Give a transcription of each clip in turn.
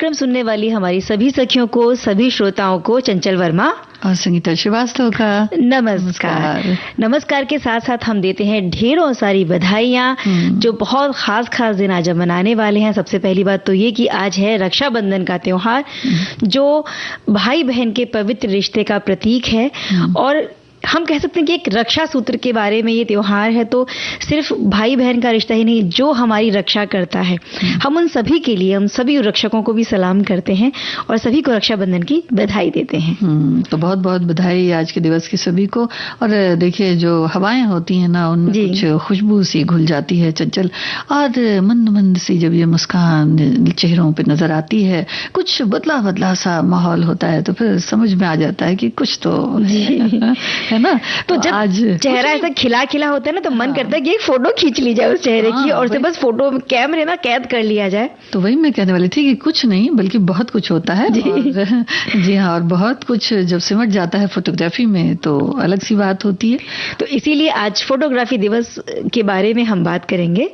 कार्यक्रम सुनने वाली हमारी सभी सखियों को, सभी श्रोताओं को चंचल वर्मा और संगीता श्रीवास्तव का नमस्कार। नमस्कार के साथ साथ हम देते हैं ढेरों सारी बधाइयां जो बहुत खास दिन आज हम मनाने वाले हैं। सबसे पहली बात तो ये कि आज है रक्षाबंधन का त्योहार, जो भाई बहन के पवित्र रिश्ते का प्रतीक है। और हम कह सकते हैं कि एक रक्षा सूत्र के बारे में ये त्योहार है। तो सिर्फ भाई बहन का रिश्ता ही नहीं, जो हमारी रक्षा करता है, हम उन सभी के लिए, हम सभी रक्षकों को भी सलाम करते हैं और सभी को रक्षाबंधन की बधाई देते हैं। तो बहुत बहुत बधाई आज के दिवस की सभी को। और देखिए, जो हवाएं होती हैं ना, उनमें कुछ खुशबू सी घुल जाती है चंचल, और मंद मंद सी जब ये मुस्कान चेहरों पे नजर आती है, कुछ बदला बदला सा माहौल होता है, तो फिर समझ में आ जाता है कि कुछ तो है ना। तो जब आज चेहरा ऐसा खिला खिला होता है ना, तो मन करता है कि एक फोटो खींच ली जाए उस चेहरे की, और से बस फोटो कैमरे में कैद कर लिया जाए। तो वही मैं कहने वाली थी कि कुछ नहीं बल्कि बहुत कुछ होता है। जी हाँ, और बहुत कुछ जब सिमट जाता है फोटोग्राफी में तो अलग सी बात होती है। तो इसीलिए आज फोटोग्राफी दिवस के बारे में हम बात करेंगे।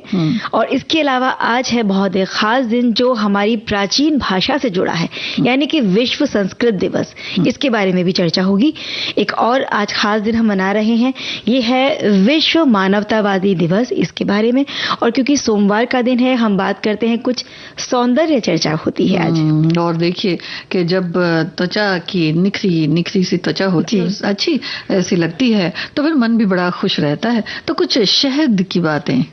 और इसके अलावा आज है बहुत एक खास दिन जो हमारी प्राचीन भाषा से जुड़ा है, यानी कि विश्व संस्कृत दिवस। इसके बारे में भी चर्चा होगी। एक और आज खास दिन हम मना रहे हैं, ये है विश्व मानवतावादी दिवस, इसके बारे में। और क्योंकि सोमवार का दिन है, हम बात करते हैं, कुछ सौंदर्य चर्चा होती है आज। और देखिए कि जब त्वचा की निखरी सी त्वचा होती है, अच्छी ऐसी लगती है, तो फिर मन भी बड़ा खुश रहता है। तो कुछ शहद की बातें।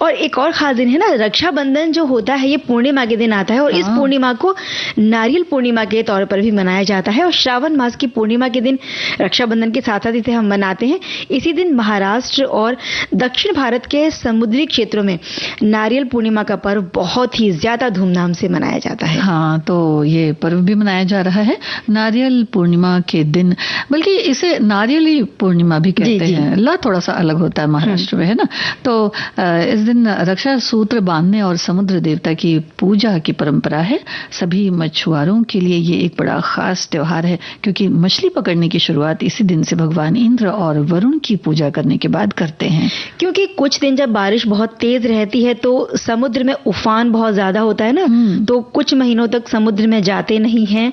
और एक और खास दिन है ना, रक्षाबंधन जो होता है ये पूर्णिमा के दिन आता है, और इस पूर्णिमा को नारियल पूर्णिमा के तौर पर भी मनाया जाता है। और श्रावण मास की पूर्णिमा के दिन रक्षाबंधन के साथ साथ इसे हम मनाते हैं। इसी दिन महाराष्ट्र और दक्षिण भारत के समुद्री क्षेत्रों में नारियल पूर्णिमा का पर्व बहुत ही ज्यादा धूमधाम से मनाया जाता है। हाँ, तो ये पर्व भी मनाया जा रहा है नारियल पूर्णिमा के दिन, बल्कि इसे नारियली पूर्णिमा भी कहते हैं। ला थोड़ा सा अलग होता है महाराष्ट्र में, है ना। तो इस दिन रक्षा सूत्र बांधने और समुद्र देवता की पूजा की परंपरा है। सभी मछुआरों के लिए ये एक बड़ा खास त्योहार है, क्योंकि मछली पकड़ने की शुरुआत इसी दिन से भगवान इंद्र और वरुण की पूजा करने के बाद करते हैं। क्योंकि कुछ दिन जब बारिश बहुत तेज रहती है तो समुद्र में उफान बहुत ज्यादा होता है ना, तो कुछ महीनों तक समुद्र में जाते नहीं हैं।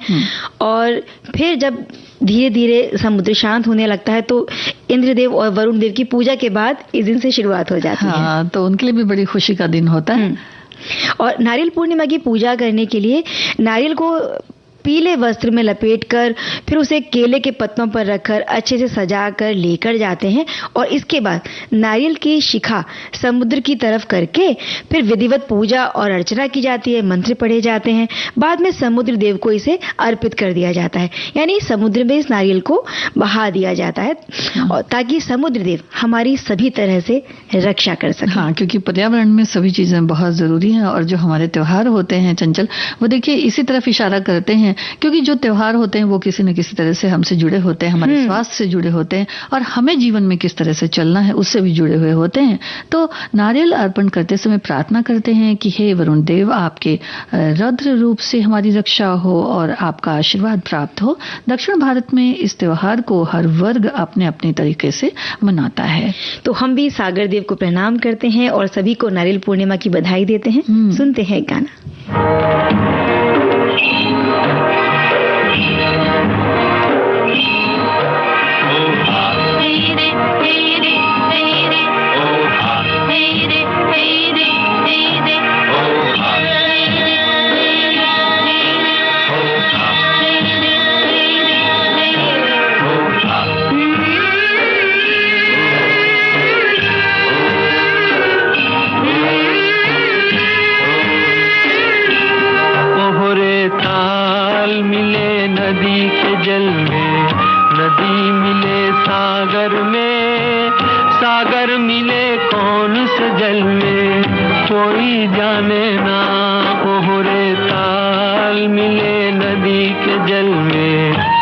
और फिर जब धीरे धीरे समुद्र शांत होने लगता है तो इंद्रदेव और वरुण देव की पूजा के बाद इस दिन से शुरुआत हो जाती है। हाँ, तो उनके लिए भी बड़ी खुशी का दिन होता है। और नारियल पूर्णिमा की पूजा करने के लिए नारियल को पीले वस्त्र में लपेटकर फिर उसे केले के पत्तों पर रखकर अच्छे से सजाकर लेकर जाते हैं। और इसके बाद नारियल की शिखा समुद्र की तरफ करके फिर विधिवत पूजा और अर्चना की जाती है, मंत्र पढ़े जाते हैं। बाद में समुद्र देव को इसे अर्पित कर दिया जाता है, यानी समुद्र में इस नारियल को बहा दिया जाता है, और ताकि समुद्र देव हमारी सभी तरह से रक्षा कर सके। हाँ, क्योंकि पर्यावरण में सभी चीजें बहुत जरूरी हैं। और जो हमारे त्योहार होते हैं चंचल, वो देखिए इसी तरफ इशारा करते हैं, क्योंकि जो त्योहार होते हैं वो किसी न किसी तरह से हमसे जुड़े होते हैं, हमारे स्वास्थ्य से जुड़े होते हैं, और हमें जीवन में किस तरह से चलना है उससे भी जुड़े हुए होते हैं। तो नारियल अर्पण करते समय प्रार्थना करते हैं कि हे वरुण देव, आपके रौद्र रूप से हमारी रक्षा हो और आपका आशीर्वाद प्राप्त हो। दक्षिण भारत में इस त्योहार को हर वर्ग अपने अपने तरीके से मनाता है। तो हम भी सागर देव को प्रणाम करते हैं और सभी को नारियल पूर्णिमा की बधाई देते हैं। सुनते हैं एक गाना। नदी के जल में, नदी मिले सागर में, सागर मिले कौन से जल में, कोई जाने ना। ओहरे ताल मिले नदी के जल में।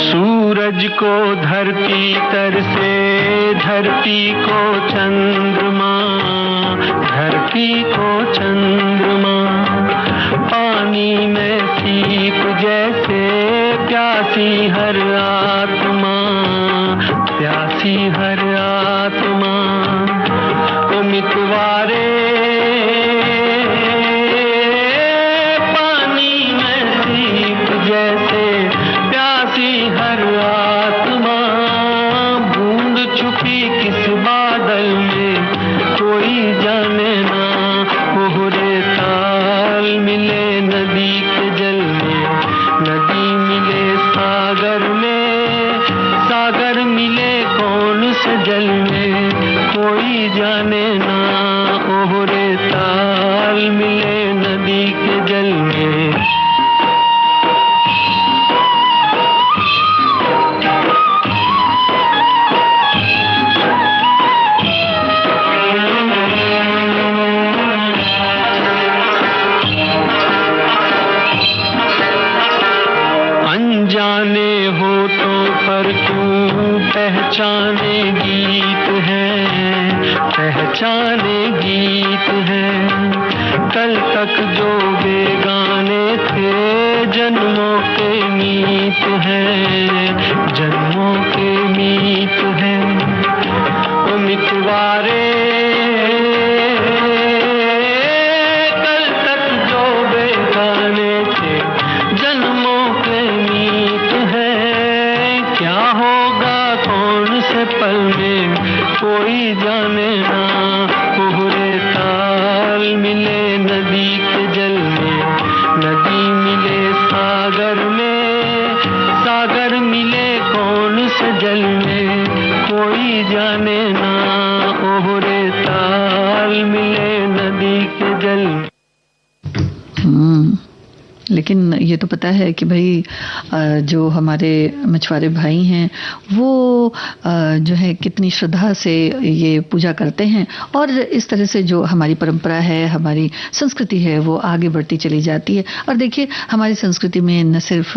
सूरज को धरती तर से, धरती को चंद्रमा, धरती को चंद्रमा। पानी में सीप जैसे प्यासी हर आत्मा, प्यासी हर आत्मा। ओ मितवारे पानी में सीप जैसे प्यासी हर आत्मा, बूंद छुपी किस बादल में कोई जाने ना। मोहरे ताल मिले नदी के जल में, नदी मिले सागर में, सागर मिले कौन से जल में कोई जाने ना। ओहरे ताल मिले नदी के जल में। अनजाने होठों पर क्यों पहचाने गीत है, पहचाने गीत है। कल तक जो बेगाने थे जन्मों के मीत है, जन्मों के मीत है। ओ मितवारे कल तक जो बेगाने थे जन्मों के मीत है। क्या होगा कौन से पल में कोई जाने ना। कोहरे ताल मिले नदी के जल में, नदी मिले सागर में, सागर मिले कौन से जल में कोई जाने ना। कोहरे ताल मिले नदी के जल में। लेकिन ये तो पता है कि भाई जो हमारे मछुआरे भाई हैं वो जो है कितनी श्रद्धा से ये पूजा करते हैं, और इस तरह से जो हमारी परंपरा है, हमारी संस्कृति है, वो आगे बढ़ती चली जाती है। और देखिए हमारी संस्कृति में न सिर्फ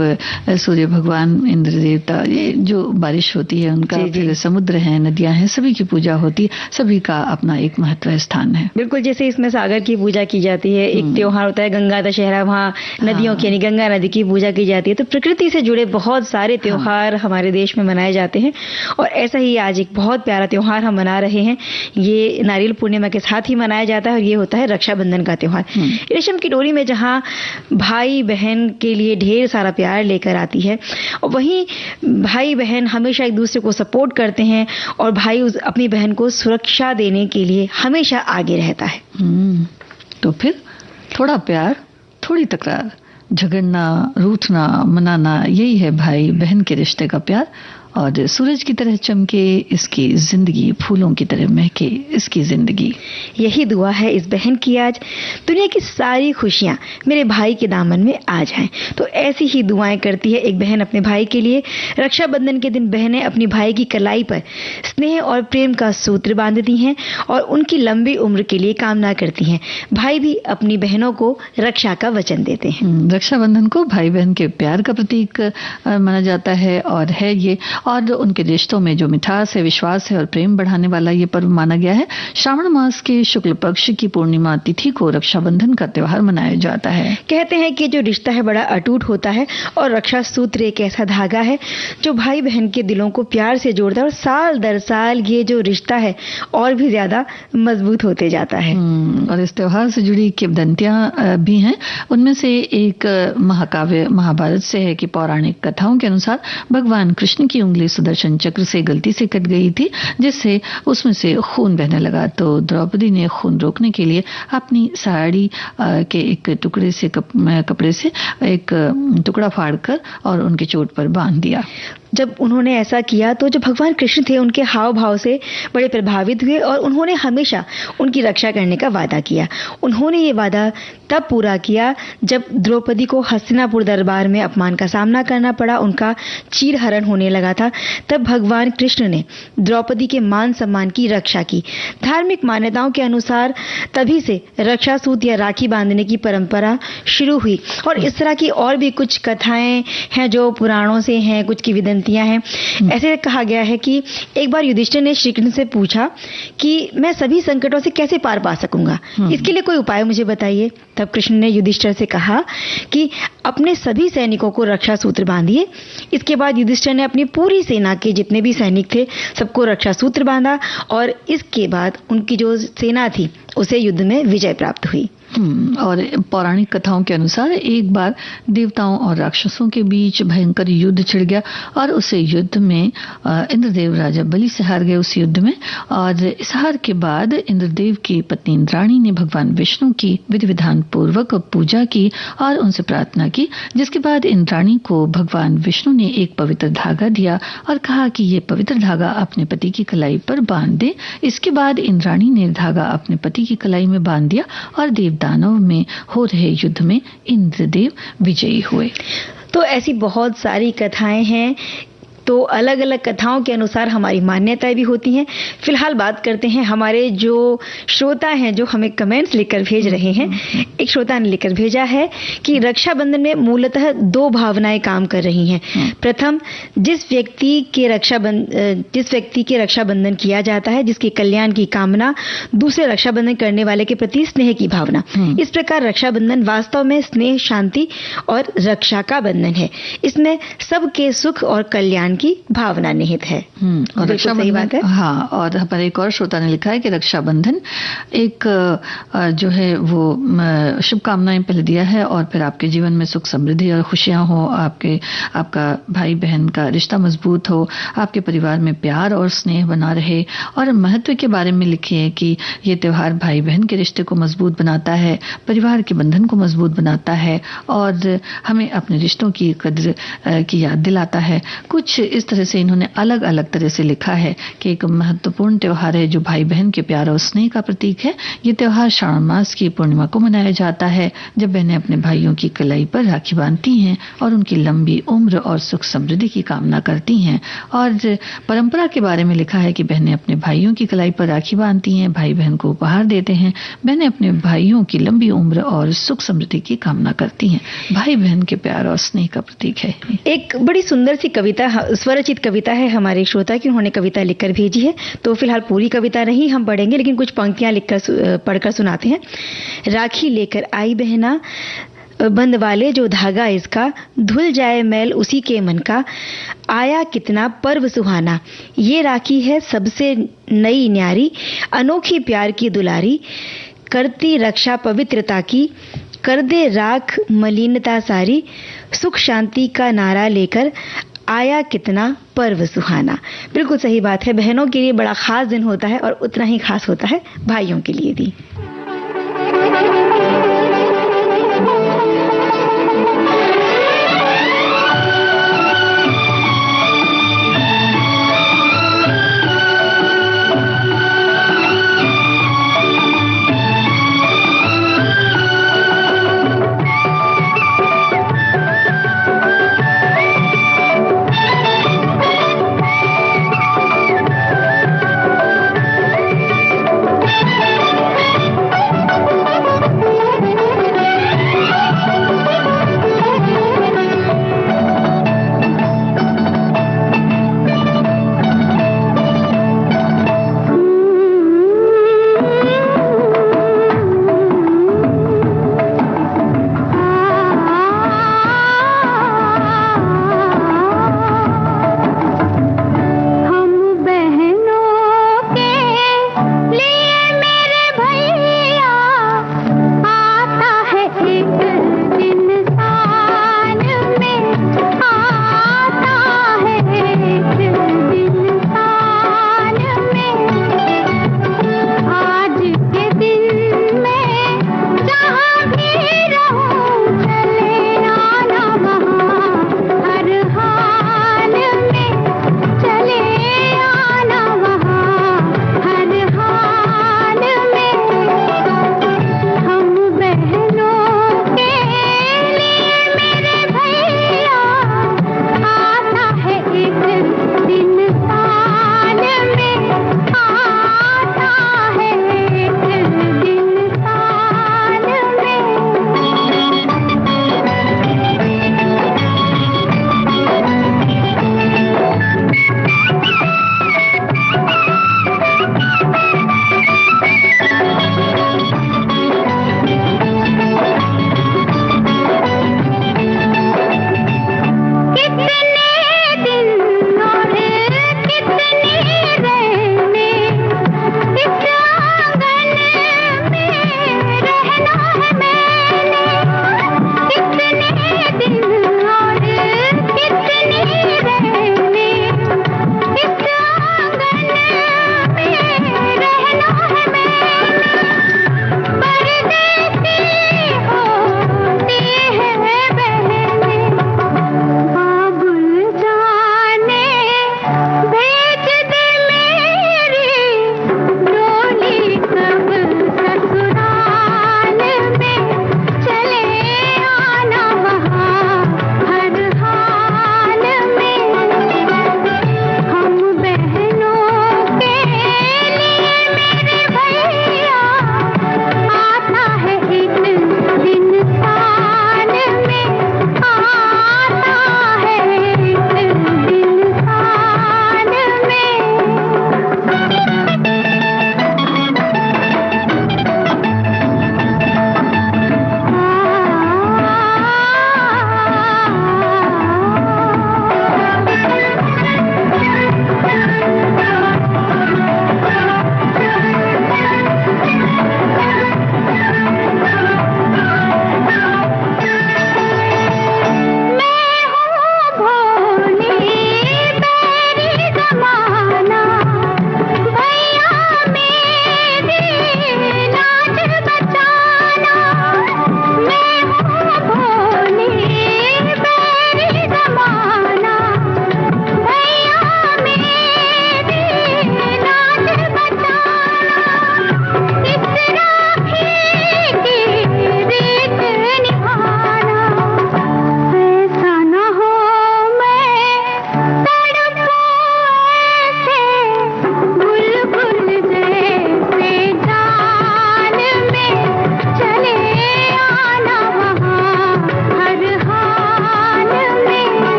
सूर्य भगवान, इंद्र देवता, ये जो बारिश होती है उनका, फिर समुद्र है, नदियां हैं, सभी की पूजा होती है, सभी का अपना एक महत्व स्थान है। बिल्कुल, जैसे इसमें सागर की पूजा की जाती है, एक त्योहार होता है गंगा दशहरा, वहाँ नदियों की यानी गंगा नदी की पूजा की जाती है। तो प्रकृति से जुड़े बहुत सारे त्योहार हमारे देश में मनाए जाते हैं, और ऐसा ही आज एक बहुत प्यारा त्योहार हम मना रहे हैं। ये नारियल पूर्णिमा के साथ ही मनाया जाता है, और ये होता है रक्षाबंधन का त्योहार। रेशम की डोरी में जहाँ भाई बहन के लिए ढेर सारा प्यार लेकर आती है, और वहीं भाई बहन हमेशा एक दूसरे को सपोर्ट करते हैं, और भाई अपनी बहन को सुरक्षा देने के लिए हमेशा आगे रहता है। तो फिर थोड़ा प्यार, थोड़ी तकरार, झगड़ना, रूठना, मनाना, यही है भाई बहन के रिश्ते का प्यार। और सूरज की तरह चमके इसकी जिंदगी, फूलों की तरह महके इसकी जिंदगी। यही दुआ है इस बहन की आज, दुनिया की सारी खुशियां मेरे भाई के दामन में आ जाएं। तो ऐसी ही दुआएं करती है एक बहन अपने भाई के लिए। रक्षाबंधन के दिन बहनें अपनी भाई की कलाई पर स्नेह और प्रेम का सूत्र बांधती हैं, और उनकी लंबी उम्र के लिए कामना करती हैं। भाई भी अपनी बहनों को रक्षा का वचन देते हैं। रक्षाबंधन को भाई बहन के प्यार का प्रतीक माना जाता है, और है ये, और उनके रिश्तों में जो मिठास है, विश्वास है और प्रेम बढ़ाने वाला ये पर्व माना गया है। श्रावण मास के शुक्ल पक्ष की पूर्णिमा तिथि को रक्षाबंधन का त्योहार मनाया जाता है। कहते हैं कि जो रिश्ता है बड़ा अटूट होता है, और रक्षा सूत्र एक ऐसा धागा है जो भाई बहन के दिलों को प्यार से जोड़ता है, और साल दर साल ये जो रिश्ता है और भी ज्यादा मजबूत होते जाता है। और इस त्योहार से जुड़ी किंवदंतियां भी हैं। उनमें से एक महाकाव्य महाभारत से है कि पौराणिक कथाओं के अनुसार भगवान कृष्ण की उंगली सुदर्शन चक्र से गलती से कट गई थी, जिससे उसमें से खून बहने लगा। तो द्रौपदी ने खून रोकने के लिए अपनी साड़ी के एक टुकड़े से कपड़े से एक टुकड़ा फाड़कर और उनके चोट पर बांध दिया। जब उन्होंने ऐसा किया तो जो भगवान कृष्ण थे उनके हाव भाव से बड़े प्रभावित हुए, और उन्होंने हमेशा उनकी रक्षा करने का वादा किया। उन्होंने ये वादा तब पूरा किया जब द्रौपदी को हस्तिनापुर दरबार में अपमान का सामना करना पड़ा, उनका चीरहरण होने लगा था, तब भगवान कृष्ण ने द्रौपदी के मान सम्मान की रक्षा की। धार्मिक मान्यताओं के अनुसार तभी से रक्षा सूत्र या राखी बांधने की परंपरा शुरू हुई। और इस तरह की और भी कुछ कथाएं हैं जो पुराणों से हैं, कुछ किंवदंतियां हैं। ऐसे कहा गया है कि एक बार युधिष्ठिर ने श्री कृष्ण से पूछा कि मैं सभी संकटों से कैसे पार पा सकूंगा, इसके लिए कोई उपाय मुझे बताइए। तब कृष्ण ने युधिष्ठिर से कहा कि अपने सभी सैनिकों को रक्षा सूत्र बांधिए। इसके बाद युधिष्ठिर ने अपनी पूरी सेना के जितने भी सैनिक थे सबको रक्षा सूत्र बांधा और इसके बाद उनकी जो सेना थी उसे युद्ध में विजय प्राप्त हुई। और पौराणिक कथाओं के अनुसार एक बार देवताओं और राक्षसों के बीच भयंकर युद्ध छिड़ गया और उस युद्ध में इंद्रदेव राजा बलि से हार गए उस युद्ध में। और इस हार के बाद इंद्रदेव की पत्नी इंद्राणी ने भगवान विष्णु की विधि विधान पूर्वक पूजा की और उनसे प्रार्थना की, जिसके बाद इंद्राणी को भगवान विष्णु ने एक पवित्र धागा दिया और कहा कि ये पवित्र धागा अपने पति की कलाई पर बांध दे। इसके बाद इंद्राणी ने धागा अपने पति की कलाई में बांध दिया और दानव में हो रहे युद्ध में इंद्रदेव विजयी हुए। तो ऐसी बहुत सारी कथाएं हैं, तो अलग अलग कथाओं के अनुसार हमारी मान्यताएं भी होती हैं। फिलहाल बात करते हैं हमारे जो श्रोता हैं जो हमें कमेंट्स लिखकर भेज रहे हैं। एक श्रोता ने लिखकर भेजा है कि रक्षाबंधन में मूलतः दो भावनाएं काम कर रही हैं। प्रथम, जिस व्यक्ति के रक्षाबंधन किया जाता है, जिसके कल्याण की कामना, दूसरे रक्षाबंधन करने वाले के प्रति स्नेह की भावना। इस प्रकार रक्षाबंधन वास्तव में स्नेह, शांति और रक्षा का बंधन है। इसमें सबके सुख और कल्याण की भावना निहित है। और रक्षाबंधन, बात है। हाँ, और हमारे एक और श्रोता ने लिखा है कि रक्षाबंधन एक जो है वो शुभकामनाएं पहले दिया है और फिर आपके जीवन में सुख समृद्धि और खुशियां हो, आपका भाई बहन का रिश्ता मजबूत हो, आपके परिवार में प्यार और स्नेह बना रहे। और महत्व के बारे में लिखे है कि ये त्योहार भाई बहन के रिश्ते को मजबूत बनाता है, परिवार के बंधन को मजबूत बनाता है और हमें अपने रिश्तों की कद्र की याद दिलाता है। कुछ इस तरह से इन्होंने अलग अलग तरह से लिखा है कि एक महत्वपूर्ण त्योहार है जो भाई बहन के प्यार और स्नेह का प्रतीक है। ये त्योहार श्रावण मास की पूर्णिमा को मनाया जाता है, जब बहनें अपने भाइयों की कलाई पर राखी बांधती हैं और उनकी लंबी उम्र और सुख समृद्धि की कामना करती हैं। और परंपरा के बारे में लिखा है कि बहनें अपने भाइयों की कलाई पर राखी बांधती हैं, भाई बहन को उपहार देते हैं, बहनें अपने भाइयों की लंबी उम्र और सुख समृद्धि की कामना करती हैं। भाई बहन के प्यार और स्नेह का प्रतीक है। एक बड़ी सुंदर सी कविता, स्वरचित कविता है हमारे श्रोता की, उन्होंने कविता लिखकर भेजी है। तो फिलहाल पूरी कविता नहीं हम पढ़ेंगे, लेकिन कुछ पंक्तियां लिखकर पढ़कर सुनाते हैं। राखी लेकर आई बहना, बंध वाले जो धागा इसका, धुल जाए मैल उसी के मन का, आया कितना पर्व सुहाना। ये राखी है सबसे नई न्यारी, अनोखी प्यार की दुलारी, करती रक्षा पवित्रता की, कर दे राख मलिनता सारी, सुख शांति का नारा लेकर आया कितना पर्व सुहाना। बिल्कुल सही बात है, बहनों के लिए बड़ा खास दिन होता है और उतना ही खास होता है भाइयों के लिए भी।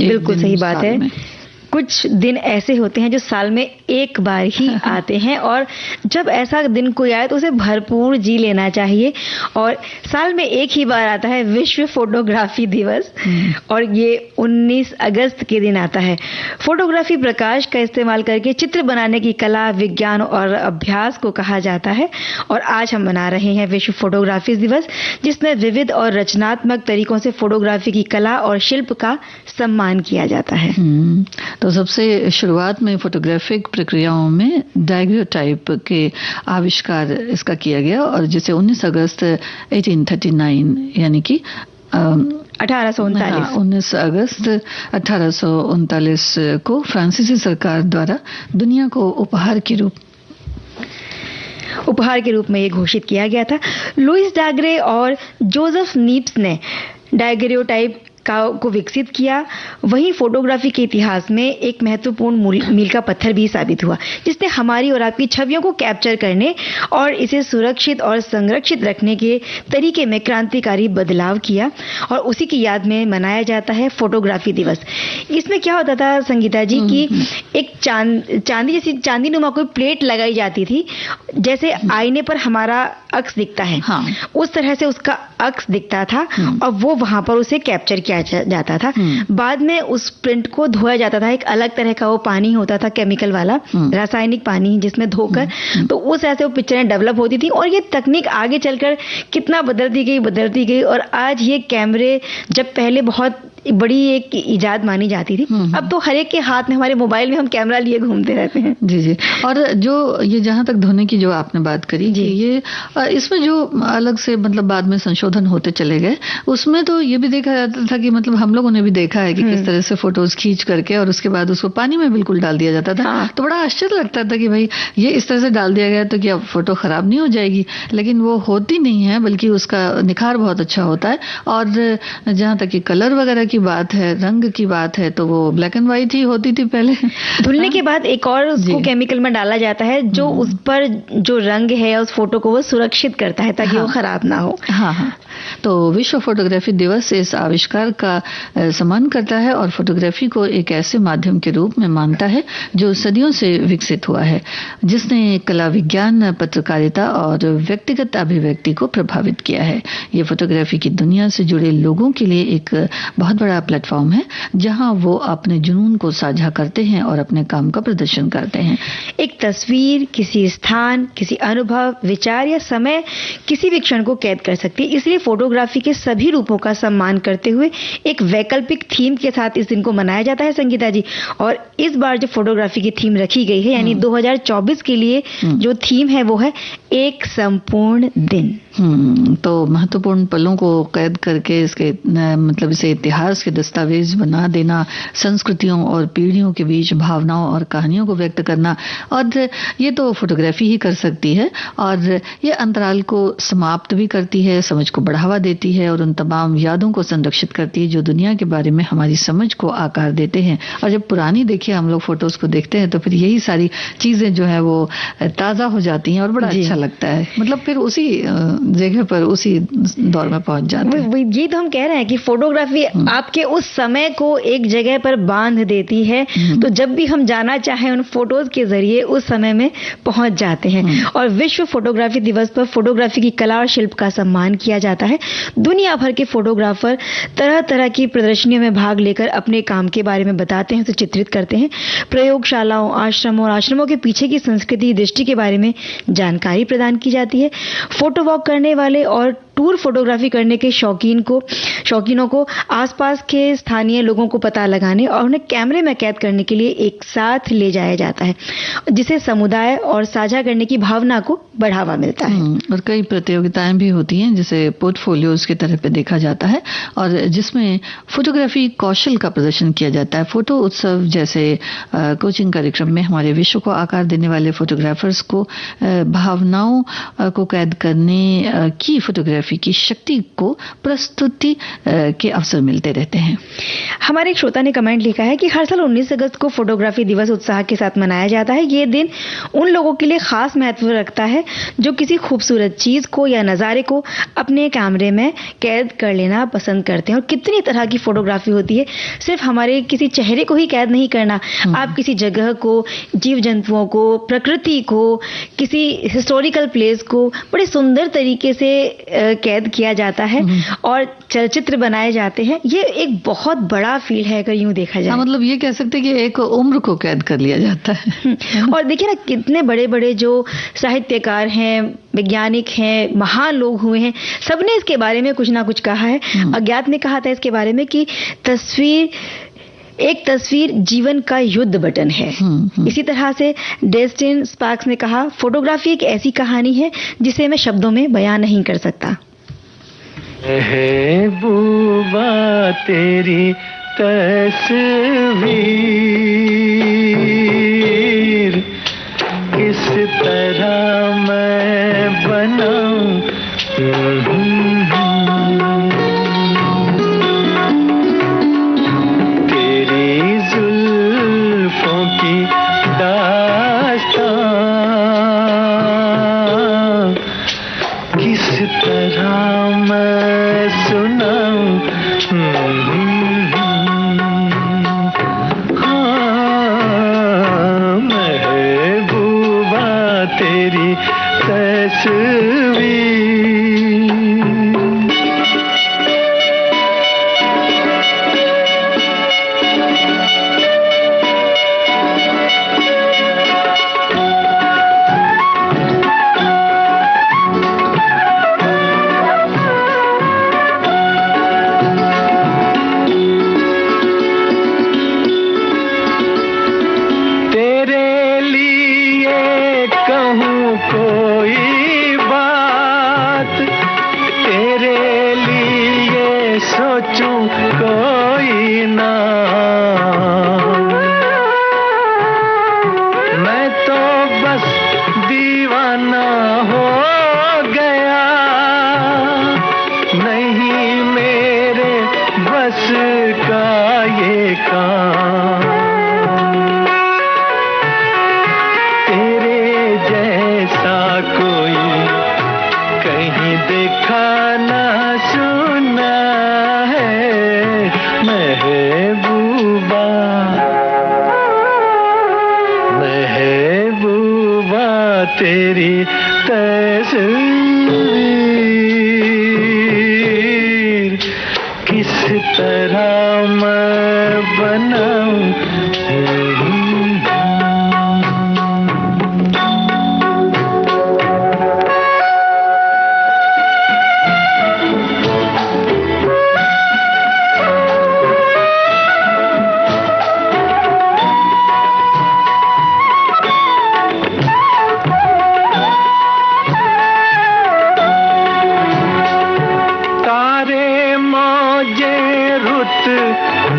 बिल्कुल सही बात है। कुछ दिन ऐसे होते हैं जो साल में एक बार ही आते हैं, और जब ऐसा दिन कोई आए तो उसे भरपूर जी लेना चाहिए। और साल में एक ही बार आता है विश्व फोटोग्राफी दिवस, और ये 19 अगस्त के दिन आता है। फोटोग्राफी प्रकाश का इस्तेमाल करके चित्र बनाने की कला, विज्ञान और अभ्यास को कहा जाता है। और आज हम मना रहे हैं विश्व फोटोग्राफी दिवस, जिसमें विविध और रचनात्मक तरीकों से फोटोग्राफी की कला और शिल्प का सम्मान किया जाता है। तो सबसे शुरुआत में फोटोग्राफिक प्रक्रियाओं में डायग्रियोटाइप के आविष्कार इसका किया गया, और जिसे 19 अगस्त 1839 यानी कि 1839 19 अगस्त 1839 को फ्रांसीसी सरकार द्वारा दुनिया को उपहार के रूप में ये घोषित किया गया था। लुइस डागरे और जोसेफ नीप्स ने डायग्रियोटाइप को विकसित किया। वहीं फोटोग्राफी के इतिहास में एक महत्वपूर्ण मील का पत्थर भी साबित हुआ, जिसने हमारी और आपकी छवियों को कैप्चर करने और इसे सुरक्षित और संरक्षित रखने के तरीके में क्रांतिकारी बदलाव किया, और उसी की याद में मनाया जाता है फोटोग्राफी दिवस। इसमें क्या होता था संगीता जी कि एक चांदी नुमा कोई प्लेट लगाई जाती थी, जैसे आईने पर हमारा अक्स दिखता है, उस तरह से उसका अक्स दिखता था, और वो वहां पर उसे कैप्चर किया जाता था। बाद में उस प्रिंट को धोया जाता था, एक अलग तरह का वो पानी होता था, केमिकल वाला रासायनिक पानी, जिसमें धोकर तो उस ऐसे वो पिक्चरें डेवलप होती थी। और ये तकनीक आगे चलकर कितना बदलती गई, और आज ये कैमरे, जब पहले बहुत बड़ी एक इजाद मानी जाती थी, अब तो हर एक के हाथ में, हमारे मोबाइल में हम कैमरा लिए घूमते रहते हैं। जी। और जो ये जहां तक धोने की जो आपने बात करी कि ये इसमें जो अलग से मतलब बाद में संशोधन होते चले गए, उसमें तो ये भी देखा जाता था कि मतलब हम लोगों ने भी देखा है कि किस तरह से फोटोज खींच करके और उसके बाद उसको पानी में बिल्कुल डाल दिया जाता था। तो बड़ा आश्चर्य लगता था कि भाई ये इस तरह से डाल दिया गया तो क्या फोटो खराब नहीं हो जाएगी, लेकिन वो होती नहीं है, बल्कि उसका निखार बहुत अच्छा होता है। और जहां तक कलर वगैरह की बात है, रंग की बात है, तो वो ब्लैक एंड व्हाइट ही होती थी पहले। धुलने के बाद एक और उसको केमिकल में डाला जाता है, जो उस पर जो रंग है उस फोटो को वो सुरक्षित करता है ताकि वो खराब ना हो। तो विश्व फोटोग्राफी दिवस इस आविष्कार का सम्मान करता है और फोटोग्राफी को एक ऐसे माध्यम के रूप में मानता है जो सदियों से विकसित हुआ है, जिसने कला, विज्ञान, पत्रकारिता और व्यक्तिगत अभिव्यक्ति को प्रभावित किया है। ये फोटोग्राफी की दुनिया से जुड़े लोगों के लिए एक बहुत बड़ा प्लेटफॉर्म है, जहां वो अपने जुनून को साझा करते हैं और अपने काम का प्रदर्शन करते हैं। एक तस्वीर किसी स्थान, किसी अनुभव, विचार या समय, किसी भी क्षण को कैद कर सकती है। इसलिए फोटोग्राफी के सभी रूपों का सम्मान करते हुए एक वैकल्पिक थीम के साथ इस दिन को मनाया जाता है संगीता जी। और इस बार जो फोटोग्राफी की थीम रखी गई है, यानी 2024 के लिए जो थीम है वो है एक संपूर्ण दिन। तो महत्वपूर्ण पलों को कैद करके इसके मतलब इसे इतिहास के दस्तावेज बना देना, संस्कृतियों और पीढ़ियों के बीच भावनाओं और कहानियों को व्यक्त करना, और ये तो फोटोग्राफी ही कर सकती है। और ये अंतराल को समाप्त भी करती है, समझ को बढ़ावा देती है और उन तमाम यादों को संरक्षित करती है जो दुनिया के बारे में हमारी समझ को आकार देते हैं। और जब पुरानी देखिए हम लोग फोटोज को देखते हैं तो फिर यही सारी चीजें जो है वो ताजा हो जाती हैं और बड़ा अच्छा लगता है। मतलब फिर उसी जगह पर उसी दौर में पहुंच जाते हैं। ये तो हम कह रहे हैं कि फोटोग्राफी आपके उस समय को एक जगह पर बांध देती है, तो जब भी हम जाना चाहें उन फोटोज के जरिए उस समय में पहुंच जाते हैं। और विश्व फोटोग्राफी दिवस पर फोटोग्राफी की कला और शिल्प का सम्मान किया जाता है। दुनिया भर के फोटोग्राफर तरह तरह की प्रदर्शनियों में भाग लेकर अपने काम के बारे में बताते हैं, उसे चित्रित करते हैं। प्रयोगशालाओं, आश्रमों और आश्रमों के पीछे की संस्कृति, दृष्टि के बारे में जानकारी प्रदान की जाती है। फोटो वॉक करने वाले और टूर फोटोग्राफी करने के शौकीनों को आसपास के स्थानीय लोगों को पता लगाने और उन्हें कैमरे में कैद करने के लिए एक साथ ले जाया जाता है, जिसे समुदाय और साझा करने की भावना को बढ़ावा मिलता है। और कई प्रतियोगिताएं भी होती हैं जिसे पोर्टफोलियोज की तरह पे देखा जाता है और जिसमें फोटोग्राफी कौशल का प्रदर्शन किया जाता है। फोटो उत्सव जैसे कोचिंग कार्यक्रम में हमारे विश्व को आकार देने वाले फोटोग्राफर्स को भावनाओं को कैद करने की फोटोग्राफी फोटोग्राफी की शक्ति को प्रस्तुति के अवसर मिलते रहते हैं। हमारे एक श्रोता ने कमेंट लिखा है कि हर साल 19 अगस्त को फोटोग्राफी दिवस उत्साह के साथ मनाया जाता है। ये दिन उन लोगों के लिए खास महत्व रखता है जो किसी खूबसूरत चीज को या नज़ारे को अपने कैमरे में कैद कर लेना पसंद करते हैं। और कितनी तरह की फोटोग्राफी होती है, सिर्फ हमारे किसी चेहरे को ही कैद नहीं करना, आप किसी जगह को, जीव जंतुओं को, प्रकृति को, किसी हिस्टोरिकल प्लेस को बड़े सुंदर तरीके से कैद किया जाता है और चलचित्र बनाए जाते हैं। ये एक बहुत बड़ा फील्ड है अगर यूं देखा जाए। मतलब ये कह सकते हैं कि एक उम्र को कैद कर लिया जाता है। और देखिए ना, कितने बड़े बड़े जो साहित्यकार हैं, वैज्ञानिक हैं, महान लोग हुए हैं, सबने इसके बारे में कुछ ना कुछ कहा है। अज्ञात ने कहा था इसके बारे में कि एक तस्वीर जीवन का युद्ध बटन है। इसी तरह से डेस्टिन स्पार्क्स ने कहा, फोटोग्राफी एक ऐसी कहानी है जिसे मैं शब्दों में बयां नहीं कर सकता। महबूबा तेरी तस्वीर किस तरह मैं बनाऊं, तेरी जुल्फों की दास्तां किस तरह मैं सुनाऊं। हाँ, महबूबा तेरी तस्वीर। तेरी तस्वीर किस तरह मैं बनाऊं।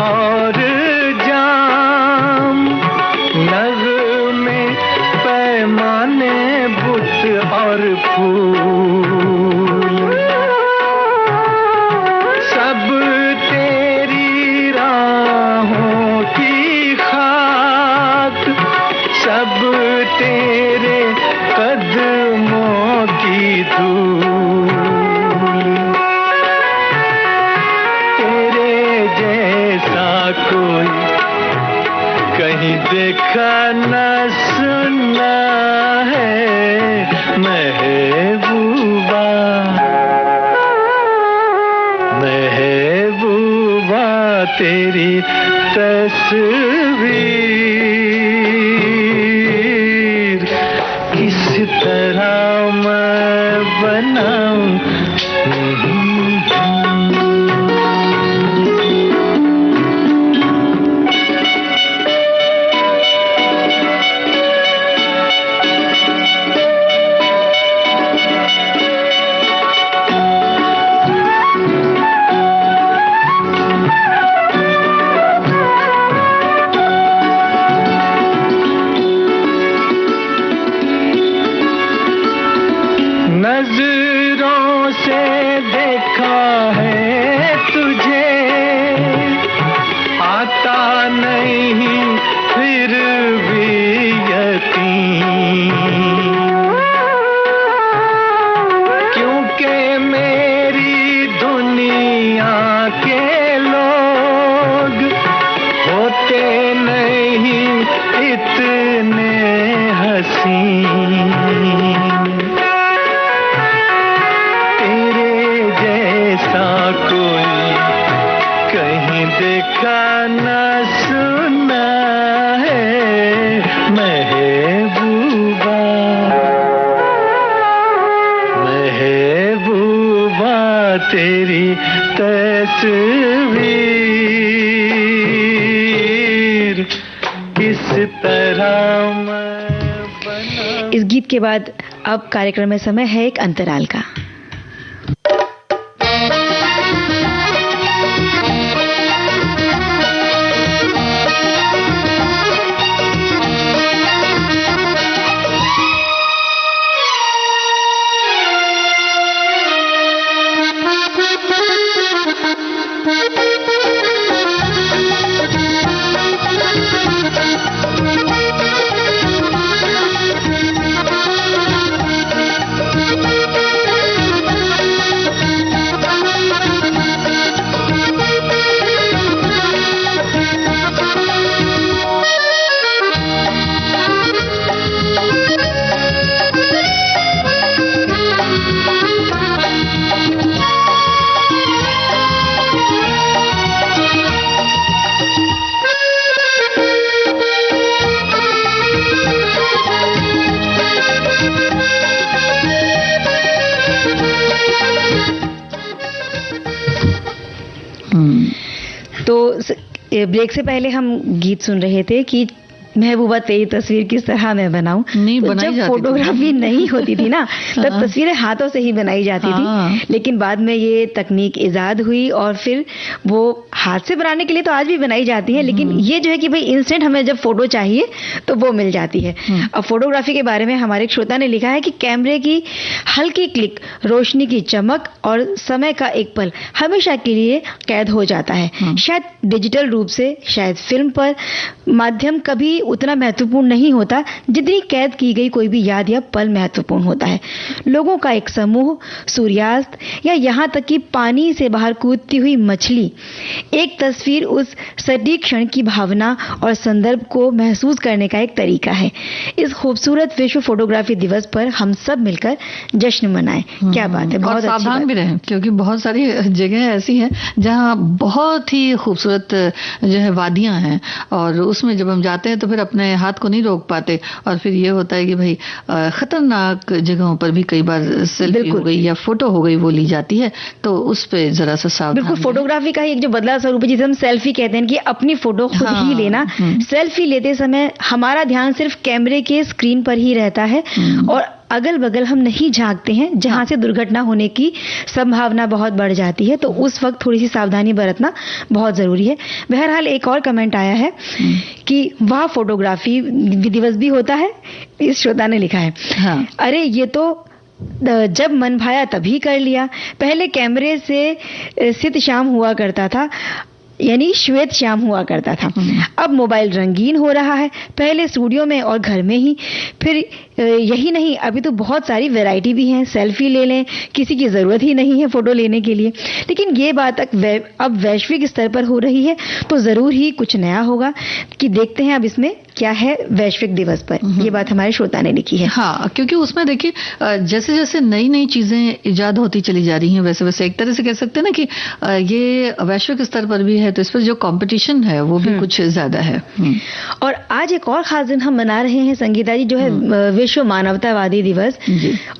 और जाम नग़मे पैमाने बुत और फूल सब तेरी राहों की खाक, सब तेरे कदमों की धूल। कोई कहीं देखा न सुना है महबूबा, महबूबा तेरी तस्वीर किस तरह मैं बनाऊं। देखा न सुना है महबूबा, महबूबा तेरी तस्वीर किस तरह मैं बना। इस गीत के बाद अब कार्यक्रम में समय है एक अंतराल का। तो ब्रेक से पहले हम गीत सुन रहे थे कि महबूबा तेरी तस्वीर किस तरह मैं बनाऊं। नहीं, तो जब फोटोग्राफी नहीं होती थी ना तब तस्वीरें हाथों से ही बनाई जाती थी, लेकिन बाद में ये तकनीक इजाद हुई और फिर वो हाथ से बनाने के लिए तो आज भी बनाई जाती है, लेकिन ये जो है कि भाई इंस्टेंट हमें जब फोटो चाहिए तो वो मिल जाती है। अब फोटोग्राफी के बारे में हमारे एक श्रोता ने लिखा है कि कैमरे की हल्की क्लिक, रोशनी की चमक और समय का एक पल हमेशा के लिए कैद हो जाता है। शायद डिजिटल रूप से, शायद फिल्म पर माध्यम कभी उतना महत्वपूर्ण नहीं होता जितनी कैद की गई कोई भी याद या पल महत्वपूर्ण होता है। लोगों का एक समूह, सूर्यास्त या यहाँ तक कि पानी से बाहर कूदती हुई मछली, एक तस्वीर उस सटीक क्षण की भावना और संदर्भ को महसूस करने का एक तरीका है। इस खूबसूरत विश्व फोटोग्राफी दिवस पर हम सब मिलकर जश्न मनाएं। क्या बात है, बहुत सावधान भी रहें, क्योंकि बहुत सारी जगह ऐसी हैं जहाँ बहुत ही खूबसूरत जो है वादियां हैं और उसमें जब हम जाते हैं तो फिर अपने हाथ को नहीं रोक पाते और फिर ये होता है कि भाई खतरनाक जगहों पर भी कई बार सेल्फी हो गई या फोटो हो गई वो ली जाती है, तो उस पे जरा सा सावधान। बिल्कुल, फोटोग्राफी का ही एक जो बदला स्वरूप है जिसे हम सेल्फी कहते हैं कि अपनी फोटो खुद ही लेना। सेल्फी लेते समय हमारा ध्यान सिर्फ कैमरे के स्क्रीन पर ही रहता है और अगल बगल हम नहीं झांकते हैं, जहां से दुर्घटना होने की संभावना बहुत बढ़ जाती है। तो उस वक्त थोड़ी सी सावधानी बरतना बहुत जरूरी है। बहरहाल एक और कमेंट आया है कि वह फोटोग्राफी दिवस भी होता है, इस श्रोता ने लिखा है। अरे ये तो जब मन भाया तभी कर लिया। पहले कैमरे से सित शाम हुआ करता था, यानी श्वेत श्याम हुआ करता था। अब मोबाइल रंगीन हो रहा है, पहले स्टूडियो में और घर में ही। फिर यही नहीं, अभी तो बहुत सारी वैरायटी भी हैं। सेल्फी ले लें, किसी की जरूरत ही नहीं है फोटो लेने के लिए। लेकिन ये बात अब वैश्विक स्तर पर हो रही है तो जरूर ही कुछ नया होगा कि देखते हैं अब इसमें क्या है वैश्विक दिवस पर। ये बात हमारे श्रोता ने लिखी है। हाँ, क्योंकि उसमें देखिए जैसे जैसे नई नई चीजें इजाद होती चली जा रही हैं वैसे वैसे एक तरह से कह सकते हैं ना कि ये वैश्विक स्तर पर भी है, तो इस पर जो कंपटीशन है वो भी कुछ ज्यादा है। और आज एक और खास दिन हम मना रहे हैं संगीता जी, जो है विश्व मानवतावादी दिवस।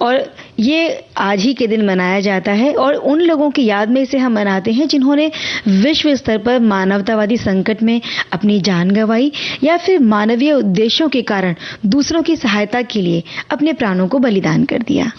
और ये आज ही के दिन मनाया जाता है और उन लोगों की याद में इसे हम मनाते हैं जिन्होंने विश्व स्तर पर मानवतावादी संकट में अपनी जान गंवाई या फिर मानवीय उद्देश्यों के कारण दूसरों की सहायता के लिए अपने प्राणों को बलिदान कर दिया।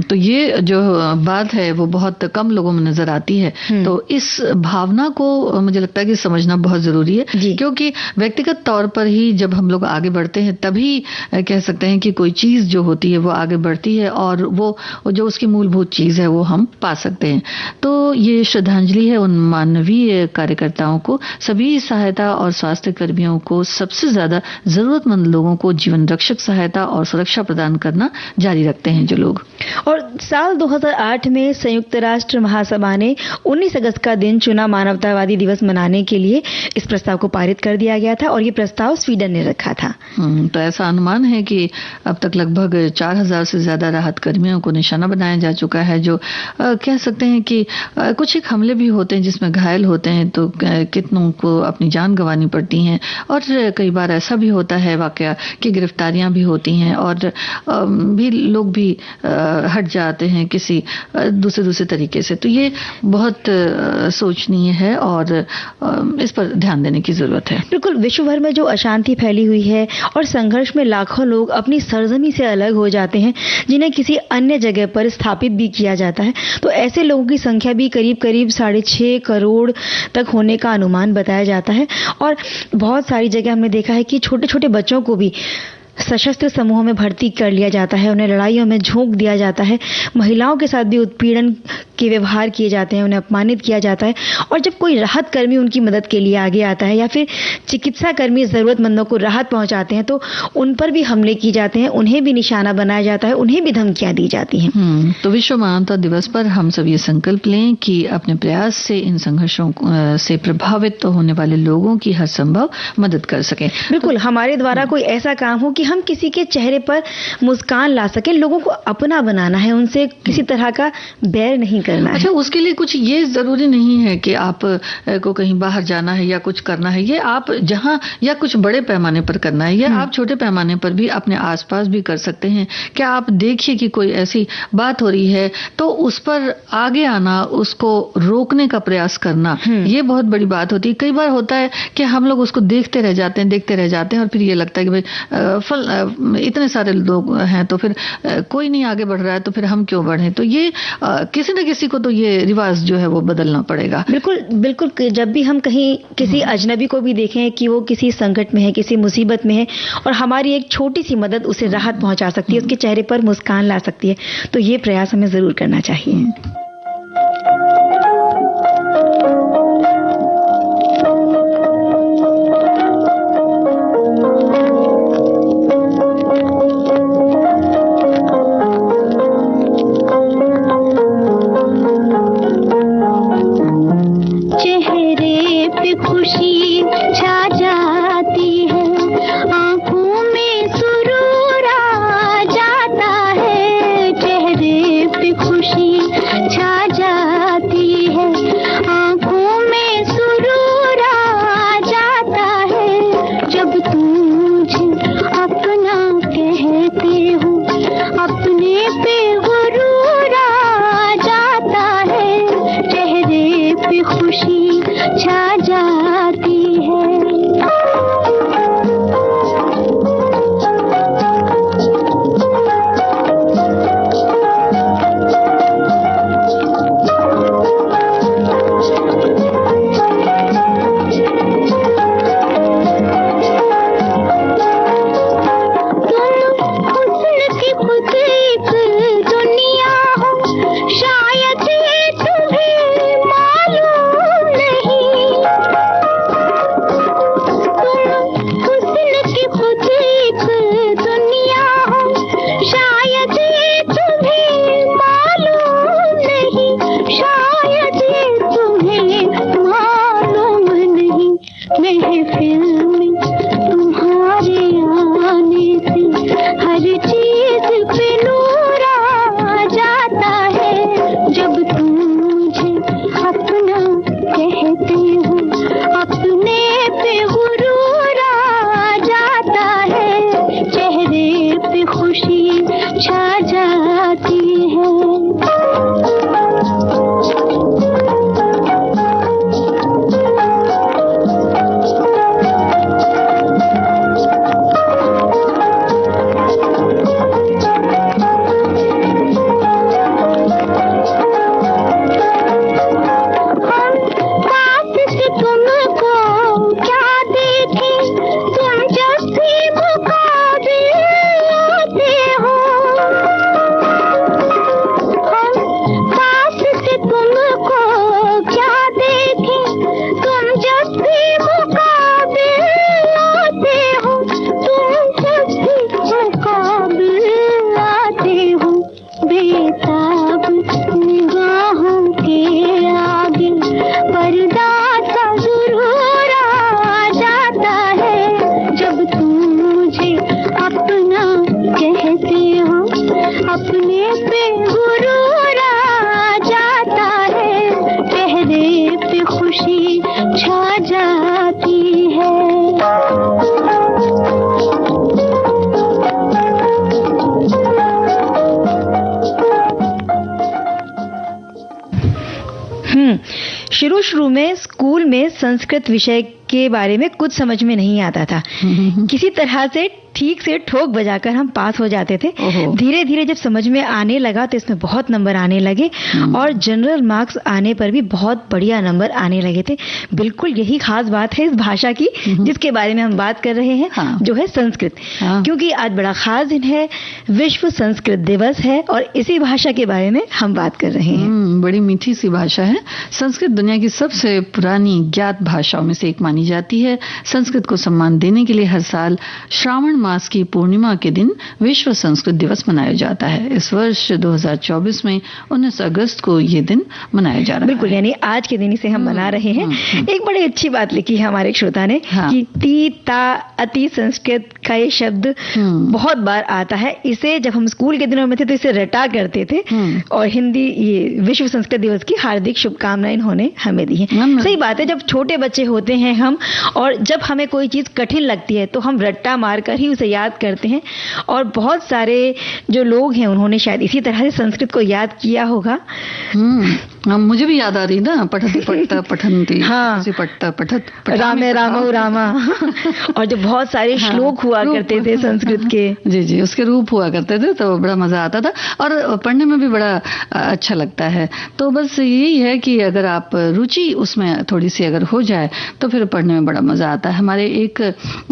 तो ये जो बात है वो बहुत कम लोगों में नजर आती है। तो इस भावना को मुझे लगता है कि समझना बहुत जरूरी है, क्योंकि व्यक्तिगत तौर पर ही जब हम लोग आगे बढ़ते हैं तभी कह सकते हैं कि कोई चीज जो होती है वो आगे बढ़ती है और वो जो उसकी मूलभूत चीज है वो हम पा सकते हैं। तो ये श्रद्धांजलि है उन मानवीय कार्यकर्ताओं को, सभी सहायता और स्वास्थ्य कर्मियों को, सबसे ज्यादा जरूरतमंद लोगों को जीवन रक्षक सहायता और सुरक्षा प्रदान करना जारी रखते हैं जो लोग। और साल 2008 में संयुक्त राष्ट्र महासभा ने 19 अगस्त का दिन चुना मानवतावादी दिवस मनाने के लिए। इस प्रस्ताव को पारित कर दिया गया था और ये प्रस्ताव स्वीडन ने रखा था। तो ऐसा अनुमान है कि अब तक लगभग 4000 से ज्यादा राहत कर्मियों को निशाना बनाया जा चुका है, जो कह सकते हैं कि कुछ एक हमले भी होते हैं जिसमें घायल होते हैं तो कितनों को अपनी जान गंवानी पड़ती हैं, और कई बार ऐसा भी होता है वाकया कि गिरफ्तारियां भी होती हैं और भी लोग भी हट जाते हैं किसी दूसरे तरीके से। तो ये बहुत सोचनीय है और इस पर ध्यान देने की जरूरत है। बिल्कुल, विश्व भर में जो अशांति फैली हुई है और संघर्ष में लाखों लोग अपनी सरजमी से अलग हो जाते हैं, जिन्हें किसी अन्य जगह पर स्थापित भी किया जाता है, तो ऐसे लोगों की संख्या भी करीब 6.5 करोड़ तक होने का अनुमान बताया जाता है। और बहुत सारी जगह हमने देखा है कि छोटे छोटे बच्चों को भी सशस्त्र समूहों में भर्ती कर लिया जाता है, उन्हें लड़ाइयों में झोंक दिया जाता है, महिलाओं के साथ भी उत्पीड़न के व्यवहार किए जाते हैं, उन्हें अपमानित किया जाता है। और जब कोई राहत कर्मी उनकी मदद के लिए आगे आता है या फिर चिकित्सा कर्मी जरूरतमंदों को राहत पहुंचाते हैं तो उन पर भी हमले किए जाते हैं, उन्हें भी निशाना बनाया जाता है, उन्हें भी धमकियां दी जाती हैं। तो विश्व मानवता दिवस पर हम सब ये संकल्प लें कि अपने प्रयास से इन संघर्षों से प्रभावित होने वाले लोगों की हर संभव मदद कर सकें। बिल्कुल, हमारे द्वारा कोई ऐसा काम हो कि हम किसी के चेहरे पर मुस्कान ला सके, लोगों को अपना बनाना है, उनसे किसी तरह का बैर नहीं करना है। अच्छा, उसके लिए कुछ ये जरूरी नहीं है कि आप को कहीं बाहर जाना है या कुछ करना है, ये आप जहां या कुछ बड़े पैमाने पर करना है या आप छोटे पैमाने पर भी अपने आसपास भी कर सकते हैं। क्या आप देखिए कि कोई ऐसी बात हो रही है तो उस पर आगे आना, उसको रोकने का प्रयास करना, ये बहुत बड़ी बात होती है। कई बार होता है कि हम लोग उसको देखते रह जाते हैं और फिर ये लगता है कि भाई इतने सारे लोग हैं तो फिर कोई नहीं आगे बढ़ रहा है तो फिर हम क्यों बढ़ें। तो ये किसी न किसी को तो ये रिवाज जो है वो बदलना पड़ेगा। बिल्कुल बिल्कुल, जब भी हम कहीं किसी अजनबी को भी देखें कि वो किसी संकट में है, किसी मुसीबत में है और हमारी एक छोटी सी मदद उसे राहत पहुंचा सकती है, उसके चेहरे पर मुस्कान ला सकती है, तो ये प्रयास हमें जरूर करना चाहिए। खुशी छा जाती है, आंखों में सुरूर आ जाता है, चेहरे पे खुशी छा शुरू में स्कूल में संस्कृत विषय के बारे में कुछ समझ में नहीं आता था। किसी तरह से ठीक से ठोक बजाकर हम पास हो जाते थे। धीरे धीरे जब समझ में आने लगा तो इसमें बहुत नंबर आने लगे और जनरल मार्क्स आने पर भी बहुत बढ़िया नंबर आने लगे थे। बिल्कुल यही खास बात है इस भाषा की जिसके बारे में हम बात कर रहे हैं, जो है संस्कृत। क्योंकि आज बड़ा खास दिन है, विश्व संस्कृत दिवस है और इसी भाषा के बारे में हम बात कर रहे हैं। बड़ी मीठी सी भाषा है संस्कृत। दुनिया की सबसे पुरानी ज्ञात भाषाओं में से एक मानी जाती है। संस्कृत को सम्मान देने के लिए हर साल श्रावण मास की पूर्णिमा के दिन विश्व संस्कृत दिवस मनाया जाता है। इस वर्ष 2024 में 19 अगस्त को ये दिन मनाया जा रहा है। बिल्कुल, यानी आज के दिन इसे हम मना रहे हैं। एक बड़ी अच्छी बात लिखी है हमारे एक श्रोता ने कि ती ता अति संस्कृत का ये शब्द बहुत बार आता है। इसे जब हम स्कूल के दिनों में थे तो इसे रटा करते थे और हिंदी ये विश्व संस्कृत दिवस की हार्दिक शुभकामनाएं इन्होंने हमें दी है। सही बात है, जब छोटे बच्चे होते हैं हम और जब हमें कोई चीज कठिन लगती है तो हम रट्टा मारकर ही उसे याद करते हैं। और बहुत सारे जो लोग हैं उन्होंने शायद इसी तरह से संस्कृत को याद किया होगा। मुझे भी याद आ रही ना, पठति पठता पठन्ति, पठता पठत रामे रामो रामा और जो बहुत सारे श्लोक हुआ करते थे संस्कृत के, जी उसके रूप हुआ करते थे तो बड़ा मजा आता था और पढ़ने में भी बड़ा अच्छा लगता है। तो बस यही है कि अगर आप रुचि उसमें थोड़ी सी अगर हो जाए तो फिर पढ़ने में बड़ा मजा आता है। हमारे एक